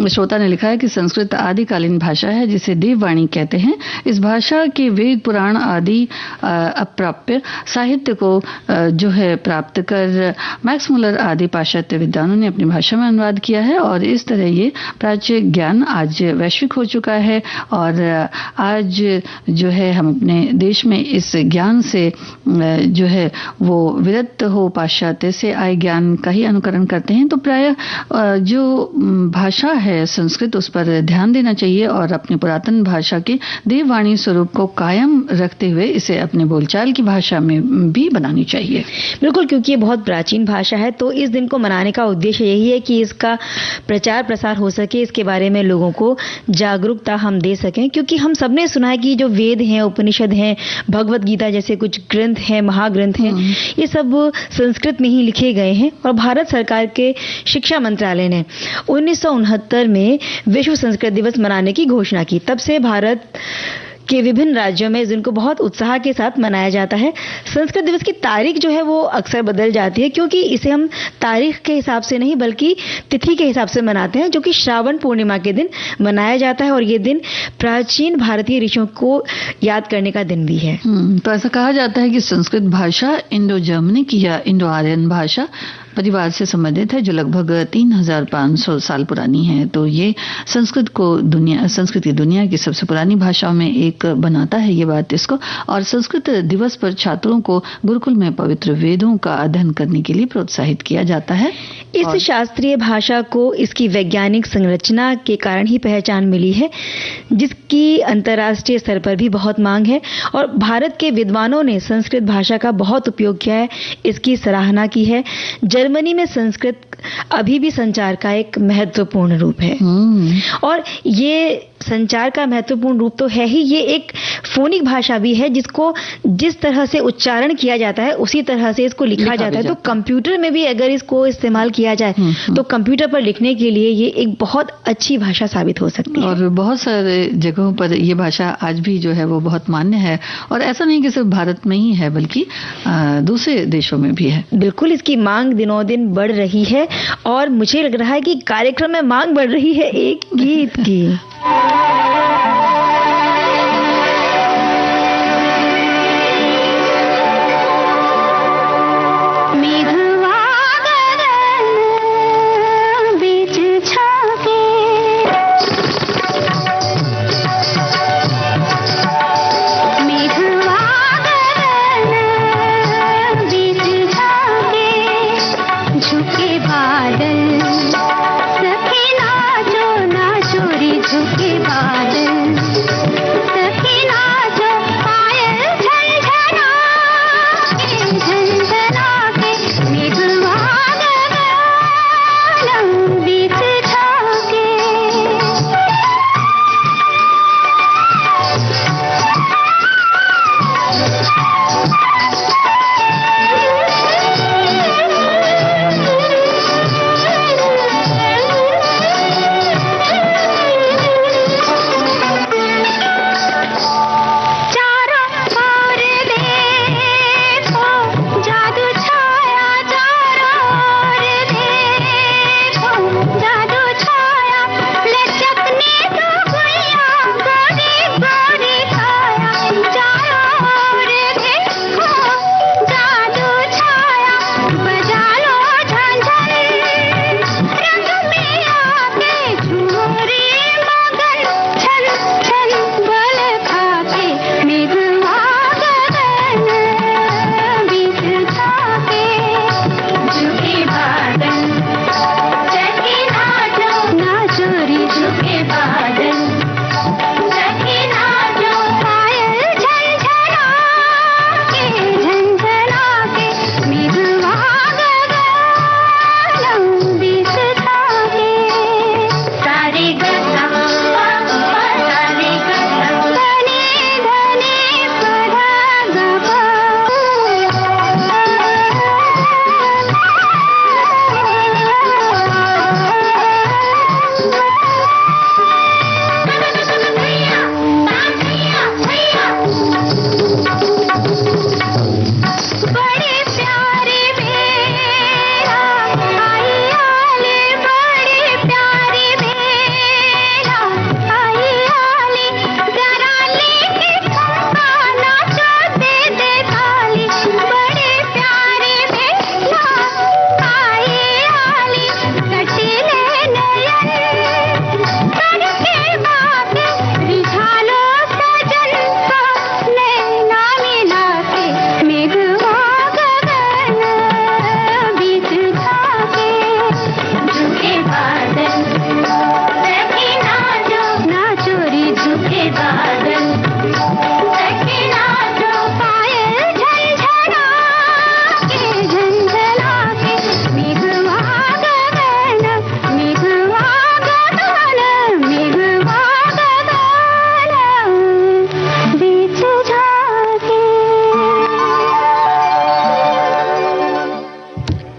श्रोता ने लिखा है कि संस्कृत आदिकालीन भाषा है जिसे देववाणी कहते हैं। इस भाषा के वेद पुराण आदि अप्राप्य साहित्य को जो है प्राप्त कर मैक्स मुलर आदि पाश्चात्य विद्वानों ने अपनी भाषा में अनुवाद किया है और इस तरह ये प्राच्य ज्ञान आज वैश्विक हो चुका है। और आज जो है हम अपने देश में इस ज्ञान से जो है वो विरक्त हो पाश्चात्य से आए ज्ञान का ही अनुकरण करते हैं। तो प्राय जो भाषा है संस्कृत उस पर ध्यान देना चाहिए और अपनी पुरातन भाषा के देववाणी स्वरूप को कायम रखते हुए इसे अपने बोलचाल की भाषा में भी बनानी चाहिए। बिल्कुल, क्योंकि ये बहुत प्राचीन भाषा है तो इस दिन को मनाने का उद्देश्य यही है कि इसका प्रचार प्रसार हो सके, इसके बारे में लोगों को जागरूकता हम दे सकें। क्योंकि हम सबने सुना है कि जो वेद हैं, उपनिषद हैं, भगवत गीता जैसे कुछ ग्रंथ हैं, महाग्रंथ हैं, ये सब संस्कृत में ही लिखे गए हैं। और भारत सरकार के शिक्षा मंत्रालय ने 1969 में विश्व संस्कृत दिवस मनाने की घोषणा की। तब से भारत के विभिन्न राज्यों में इस दिन को बहुत उत्साह के साथ मनाया जाता है। संस्कृत दिवस की तारीख जो है वो अक्सर बदल जाती है क्योंकि इसे हम तारीख के हिसाब से नहीं बल्कि तिथि के हिसाब से मनाते हैं, जो कि श्रावण पूर्णिमा के दिन मनाया जाता है। और ये दिन प्राचीन भारतीय ऋषियों को याद करने का दिन भी है। तो ऐसा कहा जाता है कि संस्कृत भाषा इंडो जर्मनिक या इंडो आर्यन भाषा परिवार से संबंधित है जो लगभग 3500 साल पुरानी है। तो ये संस्कृत की दुनिया की सबसे पुरानी भाषाओं में एक बनाता है ये बात इसको। और संस्कृत दिवस पर छात्रों को गुरुकुल में पवित्र वेदों का अध्ययन करने के लिए प्रोत्साहित किया जाता है। इस शास्त्रीय भाषा को इसकी वैज्ञानिक संरचना के कारण ही पहचान मिली है, जिसकी अंतर्राष्ट्रीय स्तर पर भी बहुत मांग है। और भारत के विद्वानों ने संस्कृत भाषा का बहुत उपयोग किया है, इसकी सराहना की है। जर्मनी में संस्कृत अभी भी संचार का एक महत्वपूर्ण रूप है। और ये संचार का महत्वपूर्ण रूप तो है ही, ये एक फोनिक भाषा भी है जिसको जिस तरह से उच्चारण किया जाता है उसी तरह से इसको लिखा जाता है। तो कंप्यूटर में भी अगर इसको इस्तेमाल किया जाए तो कंप्यूटर पर लिखने के लिए ये एक बहुत अच्छी भाषा साबित हो सकती है। और बहुत सारे जगहों पर ये भाषा आज भी जो है वो बहुत मान्य है। और ऐसा नहीं कि सिर्फ भारत में ही है बल्कि दूसरे देशों में भी है। बिल्कुल, इसकी मांग दिनों दिन बढ़ रही है और मुझे लग रहा है कि कार्यक्रम में मांग बढ़ रही है एक गीत की। झुके बादल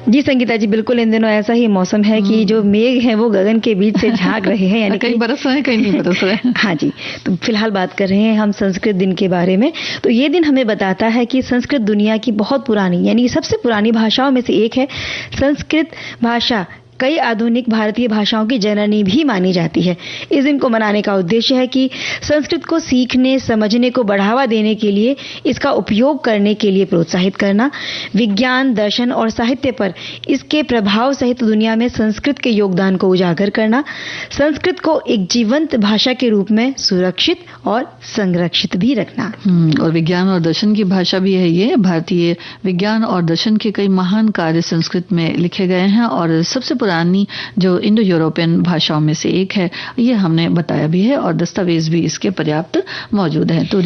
जी संगीता जी, बिल्कुल इन दिनों ऐसा ही मौसम है कि जो मेघ है वो गगन के बीच से झांक रहे हैं, यानी कहीं बरस रहे हैं कहीं नहीं बरस रहे हैं। हाँ जी, तो फिलहाल बात कर रहे हैं हम संस्कृत दिन के बारे में। तो ये दिन हमें बताता है कि संस्कृत दुनिया की बहुत पुरानी, यानी सबसे पुरानी भाषाओं में से एक है। संस्कृत भाषा कई आधुनिक भारतीय भाषाओं की जननी भी मानी जाती है। इस दिन को मनाने का उद्देश्य है कि संस्कृत को सीखने, समझने को बढ़ावा देने के लिए, इसका उपयोग करने के लिए प्रोत्साहित करना, विज्ञान, दर्शन और साहित्य पर इसके प्रभाव सहित दुनिया में संस्कृत के योगदान को उजागर करना, संस्कृत को एक जीवंत भाषा के रूप में सुरक्षित और संरक्षित भी रखना। और विज्ञान और दर्शन की भाषा भी है ये। भारतीय विज्ञान और दर्शन के कई महान कार्य संस्कृत में लिखे गए हैं और सबसे पुरानी जो इंडो यूरोपियन भाषाओं में से एक है, ये हमने बताया भी है और दस्तावेज भी इसके पर्याप्त मौजूद हैं। तो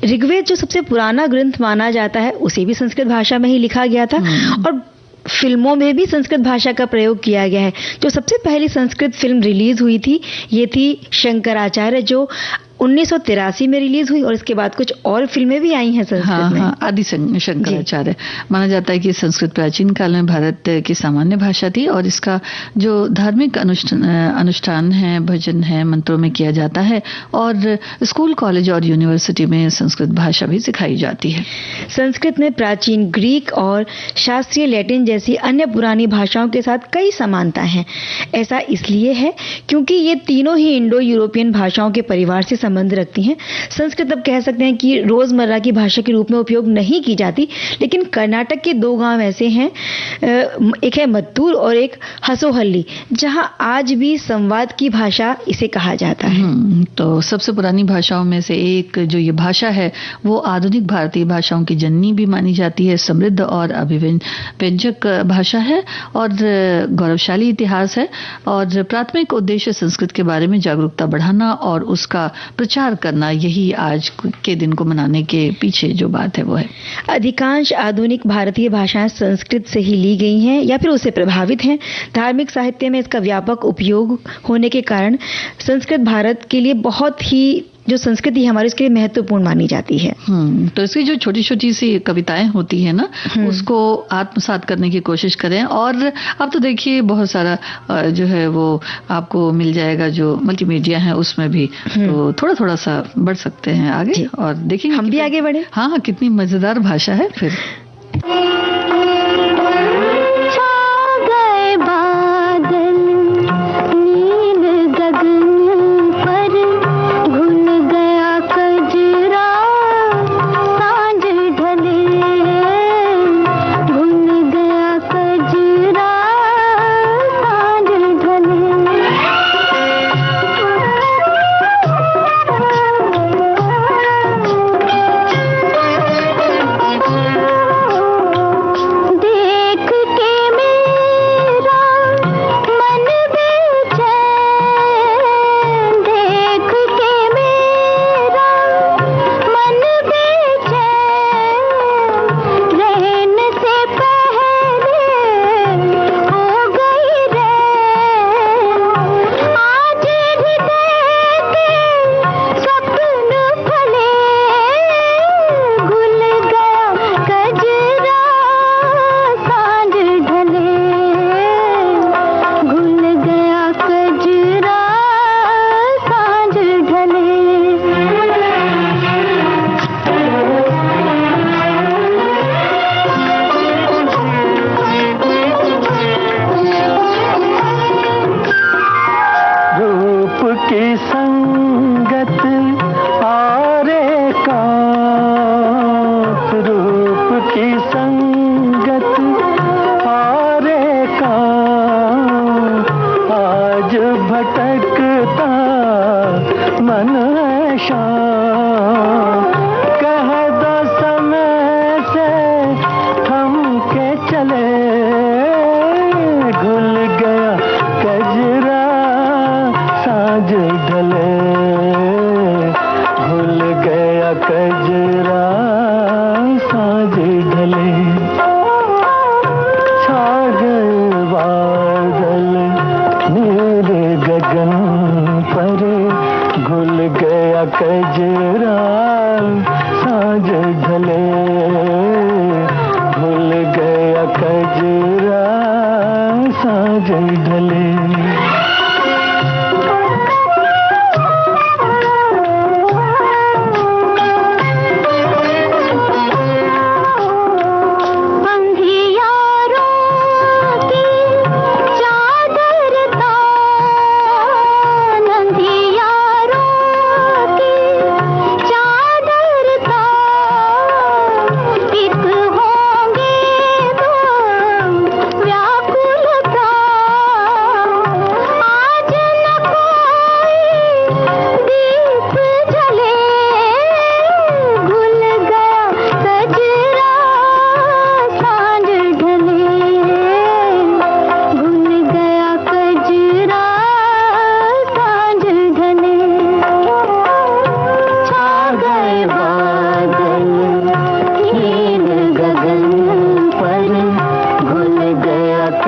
ऋग्वेद जो सबसे पुराना ग्रंथ माना जाता है, उसे भी संस्कृत भाषा में ही लिखा गया था और फिल्मों में भी संस्कृत भाषा का प्रयोग किया गया है। जो सबसे पहली संस्कृत फिल्म रिलीज हुई थी, ये थी शंकराचार्य, जो 1983 में रिलीज हुई और इसके बाद कुछ और फिल्में भी आई हैं संस्कृत में। आदि शंकराचार्य माना जाता है कि संस्कृत प्राचीन काल में भारत की सामान्य भाषा थी और इसका जो धार्मिक अनुष्ठान है, भजन है, मंत्रों में किया जाता है और स्कूल, कॉलेज और यूनिवर्सिटी में संस्कृत भाषा भी सिखाई जाती है। संस्कृत में प्राचीन ग्रीक और शास्त्रीय लैटिन जैसी अन्य पुरानी भाषाओं के साथ कई समानताएं हैं। ऐसा इसलिए है क्योंकि ये तीनों ही इंडो यूरोपियन भाषाओं के परिवार से संबंध रखती हैं। संस्कृत अब कह सकते हैं कि रोजमर्रा की भाषा के रूप में उपयोग नहीं की जाती, लेकिन कर्नाटक के दो गांव ऐसे हैं, एक है मत्तूर और एक हसोहल्ली, जहां आज भी संवाद की भाषा इसे कहा जाता है। तो सबसे पुरानी भाषाओं में से एक जो ये भाषा है वो आधुनिक भारतीय भाषाओं की जननी भी मानी जाती है। समृद्ध और अभिव्यंजक भाषा है और गौरवशाली इतिहास है और प्राथमिक उद्देश्य संस्कृत के बारे में जागरूकता बढ़ाना और उसका प्रचार करना, यही आज के दिन को मनाने के पीछे जो बात है वो है। अधिकांश आधुनिक भारतीय भाषाएं संस्कृत से ही ली गई हैं या फिर उससे प्रभावित हैं। धार्मिक साहित्य में इसका व्यापक उपयोग होने के कारण संस्कृत भारत के लिए बहुत ही, जो संस्कृति हमारी, उसके लिए महत्वपूर्ण मानी जाती है। तो इसकी जो छोटी छोटी सी कविताएं होती है ना, उसको आत्मसात करने की कोशिश करें। और अब तो देखिए बहुत सारा जो है वो आपको मिल जाएगा, जो मल्टीमीडिया है उसमें भी, तो थोड़ा थोड़ा सा बढ़ सकते हैं आगे और देखेंगे हम भी आगे बढ़े। हाँ, कितनी मजेदार भाषा है। फिर गगन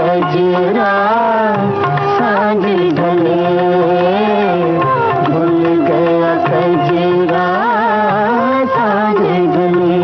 कजरा सांझ ढले, भूल गया कजरा सांझ ढले।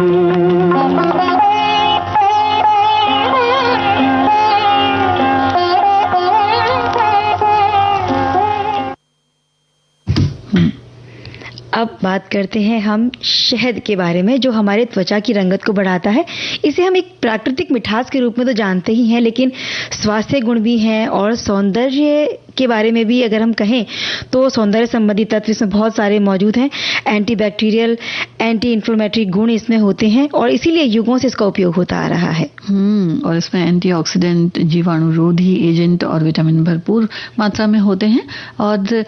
अब बात करते हैं हम शहद के बारे में, जो हमारे त्वचा की रंगत को बढ़ाता है। इसे हम एक प्राकृतिक मिठास के रूप में तो जानते ही हैं, लेकिन स्वास्थ्य गुण भी हैं और सौंदर्य के बारे में भी अगर हम कहें तो सौंदर्य संबंधी तत्व इसमें बहुत सारे मौजूद हैं। एंटीबैक्टीरियल, एंटी इन्फ्लेमेटरी गुण इसमें होते हैं और इसीलिए युगों से इसका उपयोग होता आ रहा है। और इसमें एंटीऑक्सीडेंट, जीवाणुरोधी एजेंट और विटामिन भरपूर मात्रा में होते हैं। और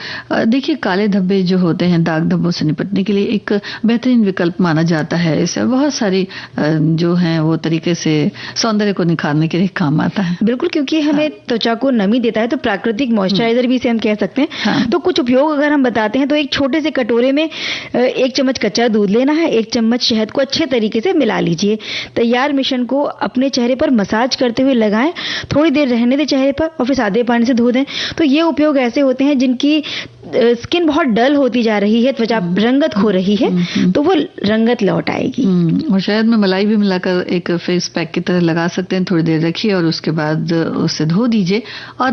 देखिए, काले धब्बे जो होते हैं, दाग धब्बों से निपटने के लिए एक बेहतरीन विकल्प माना जाता है। इससे बहुत सारी जो हैं वो तरीके से सौंदर्य को निखारने के लिए काम आता है। बिल्कुल, क्योंकि हमें त्वचा को नमी देता है, तो प्राकृतिक मॉइस्चराइजर भी इसे हम कह सकते हैं। हाँ। तो कुछ उपयोग अगर हम बताते हैं तो एक छोटे से कटोरे में 1 चम्मच कच्चा दूध लेना है, 1 चम्मच शहद को अच्छे तरीके से मिला लीजिए। तैयार मिश्रण को अपने चेहरे पर मसाज करते हुए लगाएं, थोड़ी देर रहने दें चेहरे पर और फिर सादे पानी से धो दें। तो ये उपयोग ऐसे होते हैं जिनकी स्किन बहुत डल होती जा रही है, त्वचा रंगत खो रही है, तो वो रंगत लौट आएगी। और शहद में मलाई भी मिलाकर एक फेस पैक की तरह लगा सकते हैं। थोड़ी देर रखिए और उसके बाद उसे धो दीजिए। और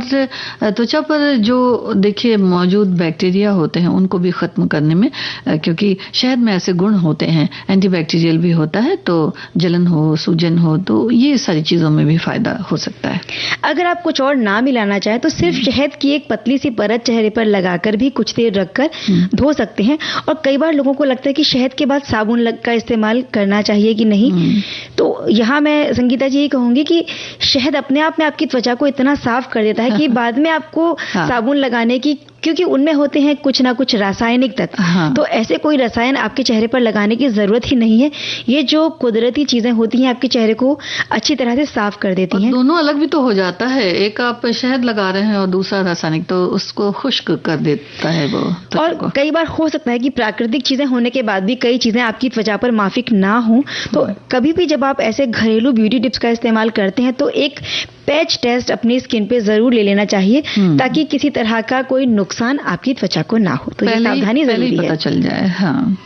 त्वचा पर जो देखिए मौजूद बैक्टीरिया होते हैं उनको भी खत्म करने में, क्योंकि शहद में ऐसे गुण होते हैं, एंटीबैक्टीरियल भी होता है, तो जलन हो, सूजन हो, तो ये सारी चीजों में भी फायदा हो सकता है। अगर आप कुछ और ना मिलाना चाहें तो सिर्फ शहद की एक पतली सी परत चेहरे पर लगाकर भी कुछ देर रखकर धो सकते हैं। और कई बार लोगों को लगता है कि शहद के बाद साबुन का इस्तेमाल करना चाहिए कि नहीं। तो यहाँ मैं संगीता जी ये कहूंगी कि शहद अपने आप में आपकी त्वचा को इतना साफ कर देता है कि बाद में आपको साबुन लगाने की, क्योंकि उनमें होते हैं कुछ ना कुछ रासायनिक तत्व, तो ऐसे कोई रसायन आपके चेहरे पर लगाने की जरूरत ही नहीं है। ये जो कुदरती चीजें होती हैं आपके चेहरे को अच्छी तरह से साफ कर देती हैं। दोनों अलग भी तो हो जाता है, एक आप शहद लगा रहे हैं और दूसरा रासायनिक, तो उसको खुश्क कर देता है वो। और कई बार हो सकता है कि प्राकृतिक चीजें होने के बाद भी कई चीजें आपकी त्वचा पर माफिक ना हो, तो कभी भी जब आप ऐसे घरेलू ब्यूटी टिप्स का इस्तेमाल करते हैं तो एक पैच टेस्ट अपनी स्किन पे जरूर ले लेना चाहिए, ताकि किसी तरह का कोई नुकसान आपकी त्वचा को ना हो। तो ये सावधानी जरूरी है, पता चल जाए। हाँ।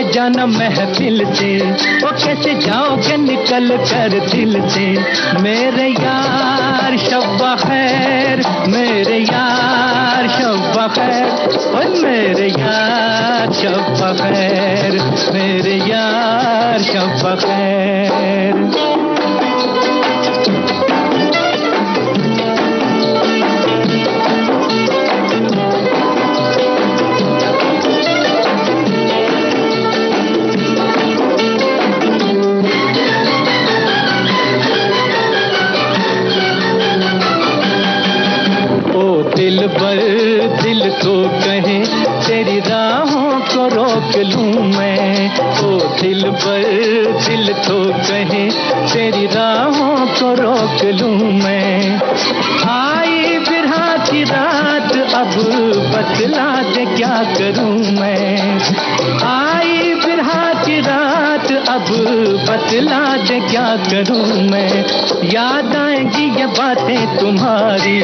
जाना महफिल से, वो कैसे जाओगे निकल कर दिल से। मेरे यार शब्बा खैर, मेरे यार शब्बा खैर, और मेरे यार शब्बा खैर, मेरे यार शब्बा खैर। दिल बर दिल तो कहे तेरी राहों को रोक लूं मैं। ओ दिल बर दिल तो कहे तेरी राहों को रोक लूं मैं। आई बिरहा की रात अब बतला दे क्या करूं मैं। आई बिरहा की रात अब बतला दे क्या करूं मैं। याद आएंगी ये बातें तुम्हारी,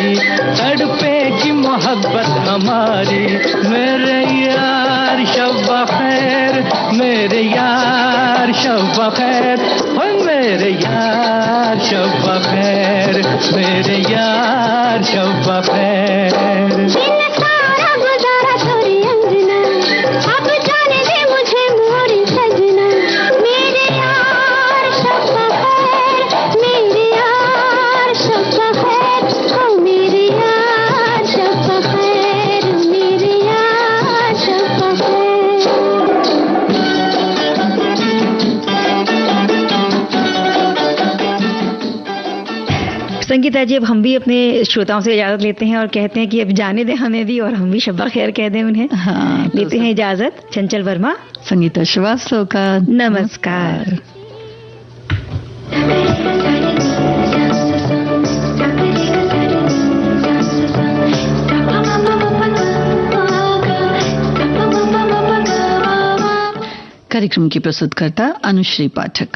तड़पेगी मोहब्बत हमारी। मेरे यार शब्बा खैर, मेरे यार शब्बा खैर, और मेरे यार शब्बा खैर, मेरे यार शब्बा खैर। संगीता जी, अब हम भी अपने श्रोताओं से इजाजत लेते हैं और कहते हैं कि अब जाने दें हमें भी, और हम भी शब्बा खैर कह दें उन्हें। हाँ, तो लेते हैं इजाजत। चंचल वर्मा, संगीता श्रीवास्तव का नमस्कार। कार्यक्रम की प्रस्तुतकर्ता अनुश्री पाठक।